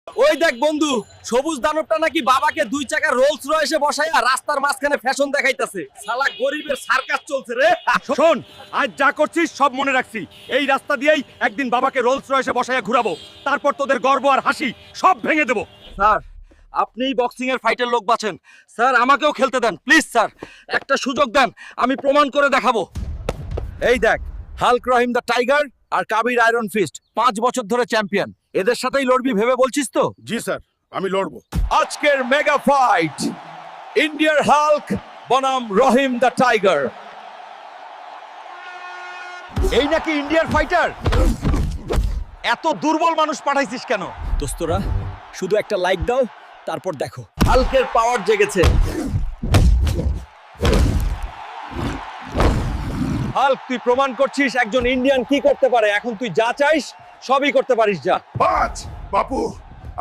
ওই দেখ বন্ধু, সবুজ দানবটা নাকি বাবাকে 2 চাকার রোলস রয়েসে বসাইয়া রাস্তার মাঝখানে ফ্যাশন দেখাইতাছে। শালা গরিবের সার্কাস চলছে রে। শোন, আজ যা করছিস সব মনে রাখছি। এই রাস্তা দিয়েই একদিন বাবাকে রোলস রয়েসে বসাইয়া ঘুরাবো, তারপর তোদের গর্ব আর হাসি সব ভেঙে দেবো। স্যার, আপনিই বক্সিং এর ফাইটের লোক বাছেন স্যার, আমাকেও খেলতে দেন প্লিজ স্যার, একটা সুযোগ দেন, আমি প্রমাণ করে দেখাবো। এই দেখ, হাল্ক রহিম দ্য টাইগার আর কাবির আয়রন ফিস্ট 5 বছর ধরে চ্যাম্পিয়ন, এদের সাথেই লড়বি ভেবে বলছিস তো? জি স্যার, আমি লড়বো। আজকের মেগা ফাইট, ইন্ডিয়ার হাল্ক বনাম রহিম দ্য টাইগার। এই নাকি ইন্ডিয়ার ফাইটার? এত দুর্বল মানুষ পাঠাইছিস কেন? দোস্তরা, শুধু একটা লাইক দাও, তারপর দেখো হাল্কের পাওয়ার জেগেছে। হাল্ক, তুই প্রমাণ করছিস একজন ইন্ডিয়ান কি করতে পারে। এখন তুই যা চাইস সবই করতে পারিস, যা। বাজ বাপু,